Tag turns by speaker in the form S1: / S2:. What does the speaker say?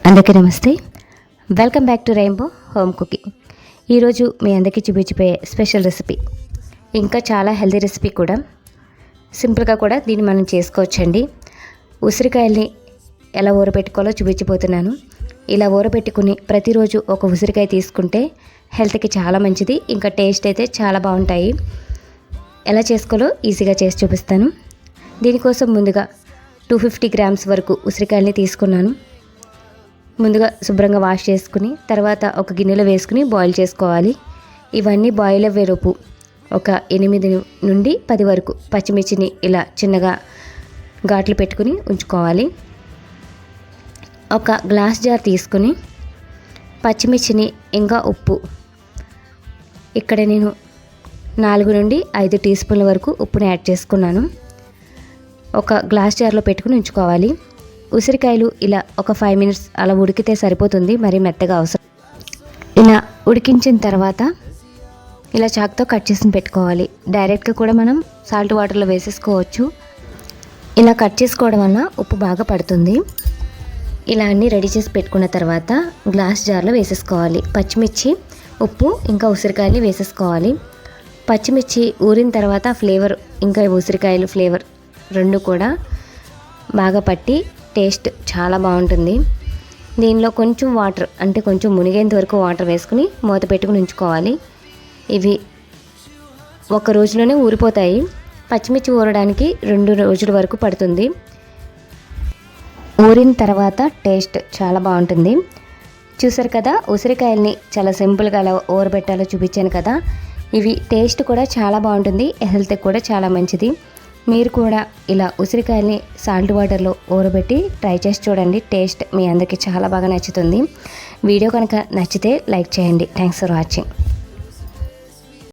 S1: అందరికీ నమస్తే. Welcome back to rainbow home cooking. ఈరోజు మీ అందరికీ చూపించిపోయే స్పెషల్ రెసిపీ, ఇంకా చాలా హెల్తీ రెసిపీ కూడా. సింపుల్గా కూడా దీన్ని మనం చేసుకోవచ్చండి. ఉసిరికాయల్ని ఎలా ఊరబెట్టుకోవాలో చూపించిపోతున్నాను. ఇలా ఊరబెట్టుకుని ప్రతిరోజు ఒక ఉసిరికాయ తీసుకుంటే హెల్త్కి చాలా మంచిది, ఇంకా టేస్ట్ అయితే చాలా బాగుంటాయి. ఎలా చేసుకోవాలో ఈజీగా చేసి చూపిస్తాను. దీనికోసం ముందుగా 250 గ్రామ్స్ వరకు ఉసిరికాయల్ని తీసుకున్నాను. ముందుగా శుభ్రంగా వాష్ చేసుకుని తర్వాత ఒక గిన్నెలో వేసుకుని బాయిల్ చేసుకోవాలి. ఇవన్నీ బాయిల్ అయ్యేలోపు ఒక 8 నుండి 10 వరకు పచ్చిమిర్చిని ఇలా చిన్నగా ఘాట్లు పెట్టుకుని ఉంచుకోవాలి. ఒక గ్లాస్ జార్ తీసుకుని పచ్చిమిర్చిని ఇంకా ఉప్పు, ఇక్కడ నేను 4 నుండి 5 టీ స్పూన్ల వరకు ఉప్పుని యాడ్ చేసుకున్నాను. ఒక గ్లాస్ జార్లో పెట్టుకుని ఉంచుకోవాలి. ఉసిరికాయలు ఇలా ఒక 5 మినిట్స్ అలా ఉడికితే సరిపోతుంది, మరి మెత్తగా అవసరం. ఇలా ఉడికించిన తర్వాత ఇలా చాకుతో కట్ చేసి పెట్టుకోవాలి. డైరెక్ట్గా కూడా మనం సాల్ట్ వాటర్లో వేసేసుకోవచ్చు. ఇలా కట్ చేసుకోవడం వల్ల ఉప్పు బాగా పడుతుంది. ఇలా అన్నీ రెడీ చేసి పెట్టుకున్న తర్వాత గ్లాస్ జార్లో వేసేసుకోవాలి. పచ్చిమిర్చి, ఉప్పు ఇంకా ఉసిరికాయలు వేసేసుకోవాలి. పచ్చిమిర్చి ఊరిన తర్వాత ఫ్లేవర్ ఇంకా ఉసిరికాయలు ఫ్లేవర్ రెండు కూడా బాగా పట్టి టేస్ట్ చాలా బాగుంటుంది. దీనిలో కొంచెం వాటర్, అంటే కొంచెం మునిగేంత వరకు వాటర్ వేసుకుని మూత పెట్టుకుని ఉంచుకోవాలి. ఇవి ఒక రోజులోనే ఊరిపోతాయి. పచ్చిమిర్చి ఊరడానికి 2 రోజుల వరకు పడుతుంది. ఊరిన తర్వాత టేస్ట్ చాలా బాగుంటుంది. చూసారు కదా, ఉసిరికాయల్ని చాలా సింపుల్గా అలా ఊరబెట్టాలో చూపించాను కదా. ఇవి టేస్ట్ కూడా చాలా బాగుంటుంది, హెల్త్కి కూడా చాలా మంచిది. మీరు కూడా ఇలా ఉసిరికాయల్ని సాల్ట్ వాటర్లో ఊరబెట్టి ట్రై చేసి చూడండి. టేస్ట్ మీ అందరికీ చాలా బాగా నచ్చుతుంది. వీడియో కనుక నచ్చితే లైక్ చేయండి. Thanks for watching.